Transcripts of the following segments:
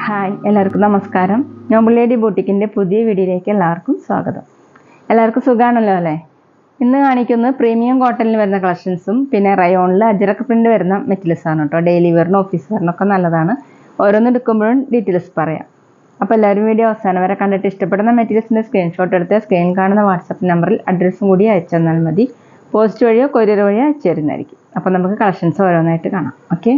Hi, എല്ലാവർക്കും നമസ്കാരം. Noble lady ബൂട്ടിക്കിൻ്റെ പുതിയ വീഡിയോയിലേക്ക് എല്ലാവർക്കും സ്വാഗതം. എല്ലാവർക്കും സുഖമാണല്ലോ അല്ലേ? ഇന്ന് കാണിക്കുന്നത് പ്രീമിയം കോട്ടണിൽ വരുന്ന കളക്ഷൻസും പിന്നെ റയോണിൽ അജ്രക്ക് പ്രിൻ്റ് വരുന്ന മെറ്റീരിയൽസാണ് കേട്ടോ. ഡെയിലി വെയറിനും ഓഫീസ് വെയറിനൊക്കെ നല്ലതാണ്. ഓരോന്ന് എടുക്കുമ്പോഴും ഡീറ്റെയിൽസ് പറയാം. അപ്പോൾ എല്ലാവരും വീഡിയോ അവസാനം വരെ കണ്ടിട്ട് ഇഷ്ടപ്പെടുന്ന മെറ്റീരിയൽസിൻ്റെ സ്ക്രീൻഷോട്ട് എടുത്ത് സ്ക്രീനിൽ കാണുന്ന വാട്സപ്പ് നമ്പറിൽ അഡ്രസ്സും കൂടി അയച്ചു തന്നാൽ മതി. പോസ്റ്റ് വഴിയോ കൊറിയർ വഴിയോ അയച്ചു തരുന്നതായിരിക്കും. അപ്പോൾ നമുക്ക് കളക്ഷൻസ് ഓരോന്നായിട്ട് കാണാം. ഓക്കെ,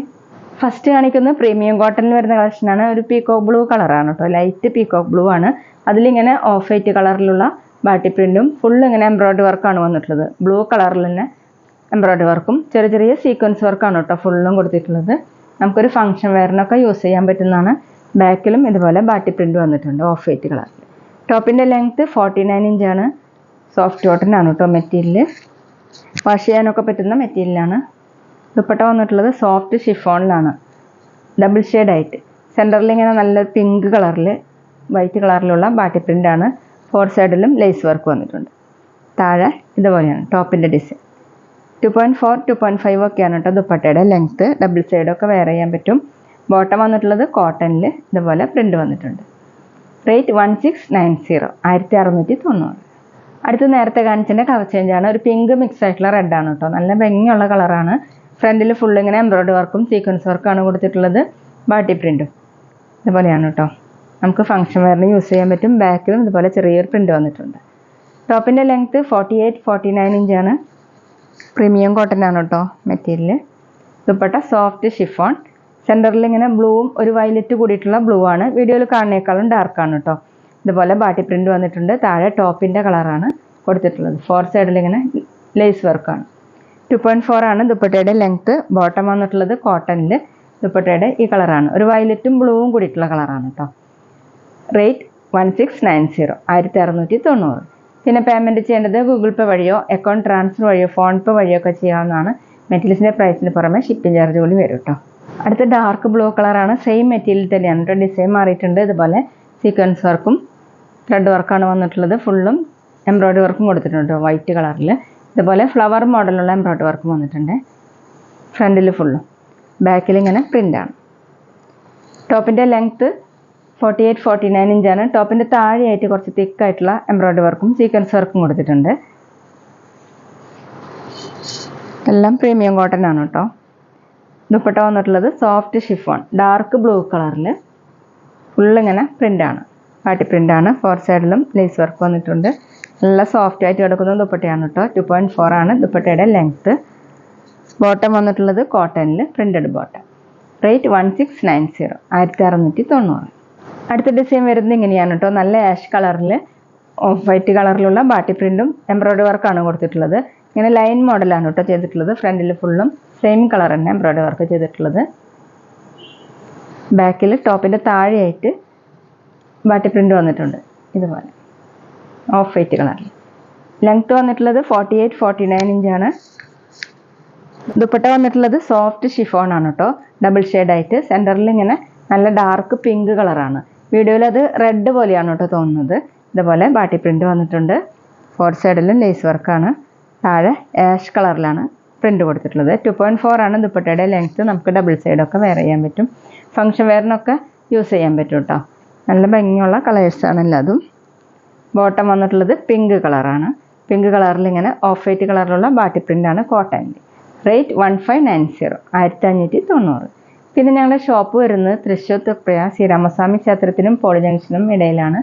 ഫസ്റ്റ് കാണിക്കുന്നത് പ്രീമിയം കോട്ടണിൽ വരുന്ന കളക്ഷനാണ്. ഒരു പീകോക്ക് ബ്ലൂ കളറാണ് കേട്ടോ, ലൈറ്റ് പീകോക്ക് ബ്ലൂ ആണ്. അതിലിങ്ങനെ ഓഫ് വൈറ്റ് കളറിലുള്ള ബാട്ടി പ്രിൻറ്റും ഫുള്ള് ഇങ്ങനെ എംബ്രോയ്ഡറി വർക്കാണ് വന്നിട്ടുള്ളത്. ബ്ലൂ കളറിൽ തന്നെ എംബ്രോയ്ഡറി വർക്കും ചെറിയ ചെറിയ സീക്വൻസ് വർക്കാണ് കേട്ടോ ഫുള്ളും കൊടുത്തിട്ടുള്ളത്. നമുക്കൊരു ഫംഗ്ഷൻ വെയറിനൊക്കെ യൂസ് ചെയ്യാൻ പറ്റുന്നതാണ്. ബാക്കിലും ഇതുപോലെ ബാട്ടി പ്രിൻറ്റ് വന്നിട്ടുണ്ട് ഓഫ് വൈറ്റ് കളറിൽ. ടോപ്പിൻ്റെ ലെങ്ത്ത് 49 ഇഞ്ചാണ്. സോഫ്റ്റ് കോട്ടൺ ആണ് കേട്ടോ മെറ്റീരിയൽ. വാഷ് ചെയ്യാനൊക്കെ പറ്റുന്ന മെറ്റീരിയലാണ്. ദുപ്പട്ട വന്നിട്ടുള്ളത് സോഫ്റ്റ് ഷിഫോണിലാണ്, ഡബിൾ ഷെയ്ഡായിട്ട്. സെൻറ്ററിൽ ഇങ്ങനെ നല്ല പിങ്ക് കളറിൽ വൈറ്റ് കളറിലുള്ള ബാട്ടി പ്രിൻ്റാണ്. 4 സൈഡിലും ലേസ് വർക്ക് വന്നിട്ടുണ്ട്. താഴെ ഇതുപോലെയാണ് ടോപ്പിൻ്റെ ഡിസൈൻ. 2.4 2.5 ഒക്കെയാണ് കേട്ടോ ദുപ്പട്ടയുടെ ലെങ്ത്ത്. ഡബിൾ സൈഡൊക്കെ വെയർ ചെയ്യാൻ പറ്റും. ബോട്ടം വന്നിട്ടുള്ളത് കോട്ടണിൽ ഇതുപോലെ പ്രിൻ്റ് വന്നിട്ടുണ്ട്. റേറ്റ് 1690, 1690. അടുത്ത് നേരത്തെ കാണിച്ചതിൻ്റെ കളർ ചേഞ്ചാണ്. ഒരു പിങ്ക് മിക്സ് ആയിട്ടുള്ള റെഡാണ് കേട്ടോ. നല്ല ഭംഗിയുള്ള കളറാണ്. ഫ്രണ്ടിൽ ഫുൾ ഇങ്ങനെ എംബ്രോയ്ഡറി വർക്കും സീക്വൻസ് വർക്കാണ് കൊടുത്തിട്ടുള്ളത്. ബാട്ടി പ്രിൻറ്റും ഇതുപോലെയാണ് കേട്ടോ. നമുക്ക് ഫംഗ്ഷൻ വെയറിന് യൂസ് ചെയ്യാൻ പറ്റും. ബാക്കിലും ഇതുപോലെ ചെറിയൊരു പ്രിൻറ്റ് വന്നിട്ടുണ്ട്. ടോപ്പിൻ്റെ ലെങ്ത്ത് 48-49 ഇഞ്ചാണ്. പ്രീമിയം കോട്ടൺ ആണ് കേട്ടോ മെറ്റീരിയൽ. Dupatta soft chiffon. സെൻറ്ററിൽ ഇങ്ങനെ ബ്ലൂവും ഒരു വയലറ്റ് കൂടിയിട്ടുള്ള ബ്ലൂ ആണ്. വീഡിയോയിൽ കാണുന്നേക്കാളും ഡാർക്കാണ് കേട്ടോ. ഇതുപോലെ ബാട്ടി പ്രിൻറ്റ് വന്നിട്ടുണ്ട്. താഴെ ടോപ്പിൻ്റെ കളറാണ് കൊടുത്തിട്ടുള്ളത്. 4 സൈഡിൽ ഇങ്ങനെ ലേസ് വർക്കാണ്. 2.4 ആണ് ദുപ്പട്ടയുടെ ലെങ്ത്ത്. ബോട്ടം വന്നിട്ടുള്ളത് കോട്ടണിൽ ദുപ്പട്ടയുടെ ഈ കളറാണ്. ഒരു വയലറ്റും ബ്ലൂവും കൂടിയിട്ടുള്ള കളറാണ് കേട്ടോ. റേറ്റ് 1690, 1690. പിന്നെ പേയ്മെൻറ്റ് ചെയ്യേണ്ടത് ഗൂഗിൾ പേ വഴിയോ അക്കൗണ്ട് ട്രാൻസ്ഫർ വഴിയോ ഫോൺ പേ വഴിയോ ഒക്കെ ചെയ്യാവുന്നതാണ്. മെറ്റീരിയൽസിൻ്റെ പ്രൈസിന് പുറമെ ഷിപ്പിംഗ് ചാർജ് കൂടി വരും കേട്ടോ. അടുത്ത ഡാർക്ക് ബ്ലൂ കളറാണ്. സെയിം മെറ്റീരിയൽ തന്നെയാണ് കേട്ടോ. ഡിസൈൻ മാറിയിട്ടുണ്ട്. ഇതുപോലെ സീക്വൻസ് വർക്കും ത്രെഡ് വർക്കാണ് വന്നിട്ടുള്ളത്. ഫുള്ളും എംബ്രോയ്ഡറി വർക്കും കൊടുത്തിട്ടുണ്ട് വൈറ്റ് കളറിൽ. ഇതുപോലെ ഫ്ലവർ മോഡലുള്ള എംബ്രോയ്ഡറി വർക്കും വന്നിട്ടുണ്ട്. ഫ്രണ്ടിൽ ഫുള്ളും ബാക്കിൽ ഇങ്ങനെ പ്രിൻ്റാണ്. ടോപ്പിൻ്റെ ലെങ്ത്ത് 48-49 ഇഞ്ചാണ്. ടോപ്പിൻ്റെ താഴെയായിട്ട് കുറച്ച് തിക്കായിട്ടുള്ള എംബ്രോയ്ഡറി വർക്കും സീക്വൻസ് വർക്കും കൊടുത്തിട്ടുണ്ട്. എല്ലാം പ്രീമിയം കോട്ടൺ ആണ് കേട്ടോ. ദുപ്പട്ട വന്നിട്ടുള്ളത് സോഫ്റ്റ് ഷിഫോൺ ഡാർക്ക് ബ്ലൂ കളറിൽ ഫുള്ളിങ്ങനെ പ്രിൻ്റാണ്. പാട്ടി പ്രിൻ്റാണ്. 4 സൈഡിലും ലേസ് വർക്ക് വന്നിട്ടുണ്ട്. നല്ല സോഫ്റ്റ് ആയിട്ട് കിടക്കുന്ന ദുപ്പട്ടയാണ് കേട്ടോ. 2.4 ആണ് ദുപ്പട്ടയുടെ ലെങ്ത്ത്. ബോട്ടം വന്നിട്ടുള്ളത് കോട്ടണിൽ പ്രിൻ്റഡ് ബോട്ടം. റേറ്റ് 1690, 1690. അടുത്ത ഡിസൈൻ വരുന്നത് ഇങ്ങനെയാണ് കേട്ടോ. നല്ല ആഷ് കളറിൽ ഓഫ് വൈറ്റ് കളറിലുള്ള ബാട്ടി പ്രിൻറ്റും എംബ്രോയ്ഡറി വർക്കാണ് കൊടുത്തിട്ടുള്ളത്. ഇങ്ങനെ ലൈൻ മോഡലാണ് കേട്ടോ ചെയ്തിട്ടുള്ളത്. ഫ്രണ്ടിൽ ഫുള്ളും സെയിം കളർ തന്നെ എംബ്രോയ്ഡറി വർക്ക് ചെയ്തിട്ടുള്ളത്. ബാക്കിൽ ടോപ്പിൻ്റെ താഴെയായിട്ട് ബാട്ടി പ്രിൻ്റ് വന്നിട്ടുണ്ട്. ഇതുപോലെ ഓഫ് വൈറ്റ് കളറിൽ. ലെങ്ത്ത് വന്നിട്ടുള്ളത് 48-49 ഇഞ്ചാണ്. ദുപ്പട്ട വന്നിട്ടുള്ളത് സോഫ്റ്റ് ഷിഫോൺ ആണ് കേട്ടോ. ഡബിൾ ഷെയ്ഡായിട്ട്. സെൻറ്ററിൽ ഇങ്ങനെ നല്ല ഡാർക്ക് പിങ്ക് കളറാണ്. വീഡിയോയിൽ അത് റെഡ് പോലെയാണ് കേട്ടോ തോന്നുന്നത്. ഇതുപോലെ ബാട്ടി പ്രിൻ്റ് വന്നിട്ടുണ്ട്. 4 സൈഡിലും ലേസ് വർക്കാണ്. താഴെ ആഷ് കളറിലാണ് പ്രിൻ്റ് കൊടുത്തിട്ടുള്ളത്. 2.4 ആണ് ദുപ്പട്ടയുടെ ലെങ്ത്ത്. നമുക്ക് ഡബിൾ സൈഡൊക്കെ വെയർ ചെയ്യാൻ പറ്റും. ഫംഗ്ഷൻ വെയറിനൊക്കെ യൂസ് ചെയ്യാൻ പറ്റും കേട്ടോ. നല്ല ഭംഗിയുള്ള കളേഴ്സാണ് എല്ലാതും. ബോട്ടം വന്നിട്ടുള്ളത് പിങ്ക് കളറാണ്. പിങ്ക് കളറിൽ ഇങ്ങനെ ഓഫ് വൈറ്റ് കളറിലുള്ള ബാട്ടി പ്രിൻ്റാണ് കോട്ടണിൽ. റേറ്റ് 1590, 1590. പിന്നെ ഞങ്ങളുടെ ഷോപ്പ് വരുന്നത് തൃശ്ശൂർ തൃപ്രയ ശ്രീരാമസ്വാമി ക്ഷേത്രത്തിനും പോളി ജംഗ്ഷനും ഇടയിലാണ്.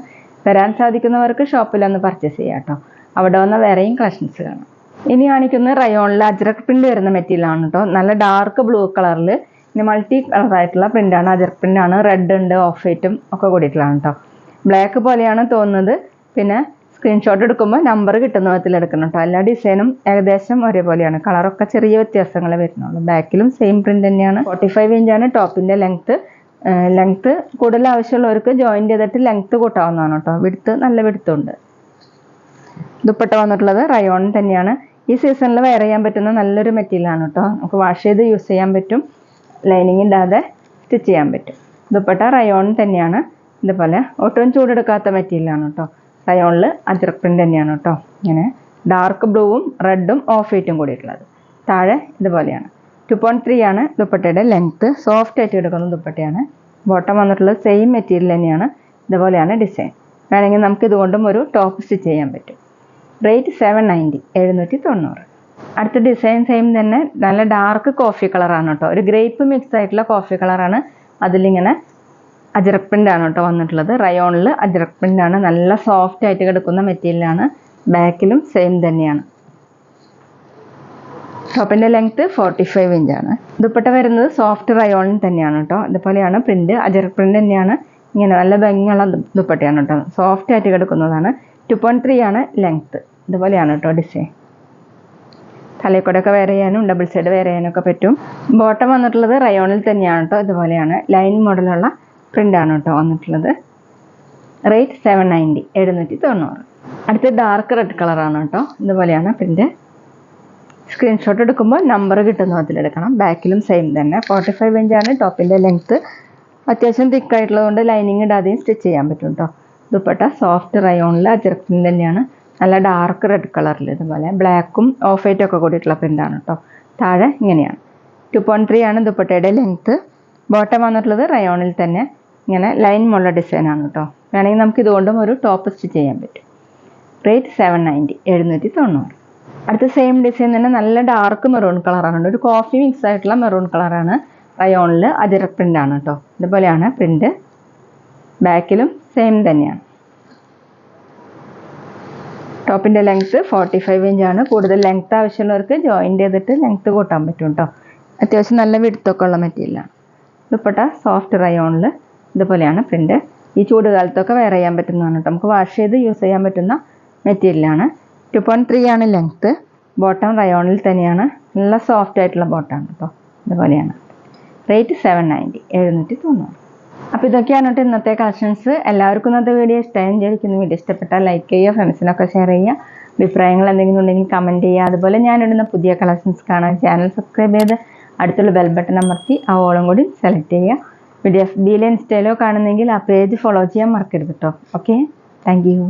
വരാൻ സാധിക്കുന്നവർക്ക് ഷോപ്പിലൊന്ന് പർച്ചേസ് ചെയ്യാം കേട്ടോ. അവിടെ വന്ന വേറെയും കളക്ഷൻസ് കാണാം. ഇനി കാണിക്കുന്നത് റയോണിൽ അജ്രക്ക് പ്രിൻ്റ് വരുന്ന മെറ്റീരിയലാണ് കേട്ടോ. നല്ല ഡാർക്ക് ബ്ലൂ കളറിൽ പിന്നെ മൾട്ടി കളറായിട്ടുള്ള പ്രിൻ്റാണ്. അജ്രക്ക് പ്രിൻ്റാണ്. റെഡ് ഉണ്ട്, ഓഫ് വൈറ്റും ഒക്കെ കൂടിയിട്ടുള്ളതാണ് കേട്ടോ. ബ്ലാക്ക് പോലെയാണ് തോന്നുന്നത്. പിന്നെ സ്ക്രീൻഷോട്ട് എടുക്കുമ്പോൾ നമ്പർ കിട്ടുന്ന വിധത്തിൽ എടുക്കണം കേട്ടോ. എല്ലാ ഡിസൈനും ഏകദേശം ഒരേപോലെയാണ്. കളറൊക്കെ ചെറിയ വ്യത്യാസങ്ങൾ വരുന്നുള്ളൂ. ബാക്കിലും സെയിം പ്രിൻ്റ് തന്നെയാണ്. 45 ഇഞ്ചാണ് ടോപ്പിൻ്റെ ലെങ്ത്ത്. ലെങ്ത്ത് കൂടുതൽ ആവശ്യമുള്ളവർക്ക് ജോയിൻ ചെയ്തിട്ട് ലെങ്ത്ത് കൂട്ടാവുന്നതാണ് കേട്ടോ. വിടുത്ത് നല്ല വിടുത്തുണ്ട്. ദുപ്പട്ട വന്നിട്ടുള്ളത് റയോൺ തന്നെയാണ്. ഈ സീസണിൽ വെയർ ചെയ്യാൻ പറ്റുന്ന നല്ലൊരു മെറ്റീരിയലാണ് കേട്ടോ. നമുക്ക് വാഷ് ചെയ്ത് യൂസ് ചെയ്യാൻ പറ്റും. ലൈനിങ് ഇല്ലാതെ സ്റ്റിച്ച് ചെയ്യാൻ പറ്റും. ദുപ്പട്ട റയോൺ തന്നെയാണ്. ഇതുപോലെ ഒട്ടും ചൂടെടുക്കാത്ത മെറ്റീരിയലാണ് കേട്ടോ. റയോണിൽ അജ്രക്ക് പ്രിൻ്റ് തന്നെയാണ് കേട്ടോ. ഇങ്ങനെ ഡാർക്ക് ബ്ലൂവും റെഡും ഓഫ് വൈറ്റും കൂടിയിട്ടുള്ളത്. താഴെ ഇതുപോലെയാണ്. 2.3 ആണ് ദുപ്പട്ടയുടെ ലെങ്ത്ത്. സോഫ്റ്റ് ആയിട്ട് കിടക്കുന്ന ദുപ്പട്ടയാണ്. ബോട്ടം വന്നിട്ടുള്ളത് സെയിം മെറ്റീരിയൽ തന്നെയാണ്. ഇതുപോലെയാണ് ഡിസൈൻ. വേണമെങ്കിൽ നമുക്ക് ഇതുകൊണ്ടും ഒരു ടോപ്പ് സ്റ്റിച്ച് ചെയ്യാൻ പറ്റും. റേറ്റ് 790 790. അടുത്ത ഡിസൈൻ സെയിം തന്നെ, നല്ല ഡാർക്ക് കോഫി കളറാണ് കേട്ടോ. ഒരു ഗ്രേപ്പ് മിക്സ് ആയിട്ടുള്ള കോഫി കളറാണ്. അതിലിങ്ങനെ അജ്രക് പ്രിൻ്റ് ആണ് കേട്ടോ വന്നിട്ടുള്ളത്. റയോണിൽ അജ്രക് പ്രിൻ്റ് ആണ്. നല്ല സോഫ്റ്റ് ആയിട്ട് കിടക്കുന്ന മെറ്റീരിയലാണ്. ബാക്കിലും സെയിം തന്നെയാണ്. ടോപ്പിൻ്റെ ലെങ്ത്ത് 45 ഇഞ്ചാണ്. ദുപ്പട്ട വരുന്നത് സോഫ്റ്റ് റയോണിൽ തന്നെയാണ് കേട്ടോ. ഇതുപോലെയാണ് പ്രിൻ്റ്. അജ്രക് പ്രിൻ്റ് തന്നെയാണ്. ഇങ്ങനെ നല്ല ഭംഗിയുള്ള ദുപ്പട്ടയാണ് കേട്ടോ. സോഫ്റ്റ് ആയിട്ട് കിടക്കുന്നതാണ്. 2.3 ആണ് ലെങ്ത്ത്. ഇതുപോലെയാണ് കേട്ടോ ഡിസൈൻ. തലയിൽക്കൂടെയൊക്കെ വെയർ ചെയ്യാനും ഡബിൾ സൈഡ് വെയർ ചെയ്യാനൊക്കെ പറ്റും. ബോട്ടം വന്നിട്ടുള്ളത് റയോണിൽ തന്നെയാണ് കേട്ടോ. ഇതുപോലെയാണ് ലൈൻ മോഡലുള്ള പ്രിൻ്റാണ് കേട്ടോ വന്നിട്ടുള്ളത്. റേറ്റ് 790 790. അടുത്ത ഡാർക്ക് റെഡ് കളറാണ് കേട്ടോ. ഇതുപോലെയാണ് പ്രിൻ്റ്. സ്ക്രീൻഷോട്ട് എടുക്കുമ്പോൾ നമ്പർ കിട്ടുന്ന അതിലെടുക്കണം. ബാക്കിലും സെയിം തന്നെ. 45 ഇഞ്ചാണ് ടോപ്പിൻ്റെ ലെങ്ത്ത്. അത്യാവശ്യം തിക്കായിട്ടുള്ളതുകൊണ്ട് ലൈനിങ് ഇടാതെയും സ്റ്റിച്ച് ചെയ്യാൻ പറ്റും കേട്ടോ. ദുപ്പട്ട സോഫ്റ്റ് റയോണിൽ അജ്രക് പ്രിൻ്റ് തന്നെയാണ്. നല്ല ഡാർക്ക് റെഡ് കളറിൽ ഇതുപോലെ ബ്ലാക്കും ഓഫ് വൈറ്റും ഒക്കെ കൂടിയിട്ടുള്ള പ്രിൻ്റാണ് കേട്ടോ. താഴെ ഇങ്ങനെയാണ്. 2.3 ആണ് ദുപ്പട്ടയുടെ ലെങ്ത്ത്. ബോട്ടം വന്നിട്ടുള്ളത് റയോണിൽ തന്നെ ഇങ്ങനെ ലൈൻ മുള്ള ഡിസൈനാണ് കേട്ടോ. വേണമെങ്കിൽ നമുക്ക് ഇതുകൊണ്ടും ഒരു ടോപ്പ് സ്റ്റിച്ച് ചെയ്യാൻ പറ്റും. റേറ്റ് 790 790. അടുത്ത സെയിം ഡിസൈൻ തന്നെ നല്ല ഡാർക്ക് മെറൂൺ കളറാണ്. ഒരു കോഫി മിക്സ് ആയിട്ടുള്ള മെറൂൺ കളറാണ്. റയോണിൽ അജ്രക് പ്രിൻ്റ് ആണ് കേട്ടോ. ഇതുപോലെയാണ് പ്രിൻ്റ്. ബാക്കിലും സെയിം തന്നെയാണ്. ടോപ്പിൻ്റെ ലെങ്ത്ത് 45 ഇഞ്ചാണ്. കൂടുതൽ ലെങ്ത്ത് ആവശ്യമുള്ളവർക്ക് ജോയിൻ്റ് ചെയ്തിട്ട് ലെങ്ത്ത് കൂട്ടാൻ പറ്റും കേട്ടോ. അത്യാവശ്യം നല്ല വിടുത്തൊക്കെ ഉള്ള മെറ്റീരിയലാണ്. ദുപ്പട്ട സോഫ്റ്റ് റയോണിൽ ഇതുപോലെയാണ് പ്രിൻ്റ്. ഈ ചൂടുകാലത്തൊക്കെ വെയർ ചെയ്യാൻ പറ്റുന്നതാണ് കേട്ടോ. നമുക്ക് വാഷ് ചെയ്ത് യൂസ് ചെയ്യാൻ പറ്റുന്ന മെറ്റീരിയലാണ്. 2.3 ആണ് ലെങ്ത്ത്. ബോട്ടം റയോണിൽ തന്നെയാണ്. നല്ല സോഫ്റ്റ് ആയിട്ടുള്ള ബോട്ടമാണ് കേട്ടോ. ഇതുപോലെയാണ്. റേറ്റ് 790 790. അപ്പോൾ ഇതൊക്കെയാണ് കേട്ടോ ഇന്നത്തെ കളക്ഷൻസ്. എല്ലാവർക്കും ഇന്നത്തെ വീഡിയോ ഇഷ്ടമായി വിചാരിക്കുന്നു. വീഡിയോ ഇഷ്ടപ്പെട്ടാൽ ലൈക്ക് ചെയ്യുക, ഫ്രണ്ട്സിനൊക്കെ ഷെയർ ചെയ്യുക. അഭിപ്രായങ്ങൾ എന്തെങ്കിലും ഉണ്ടെങ്കിൽ കമൻറ്റ് ചെയ്യുക. അതുപോലെ ഞാനിടുന്ന പുതിയ കളക്ഷൻസ് കാണാൻ ചാനൽ സബ്സ്ക്രൈബ് ചെയ്ത് അടുത്തുള്ള ബെൽ ബട്ടൺ അമർത്തി ആ ഓളും കൂടി സെലക്ട് ചെയ്യുക. വീഡിയോ FBയിലോ ഇൻസ്റ്റയിലോ കാണുന്നെങ്കിൽ ആ പേജ് ഫോളോ ചെയ്യാൻ മറക്കരുത് കേട്ടോ. Okay, thank you.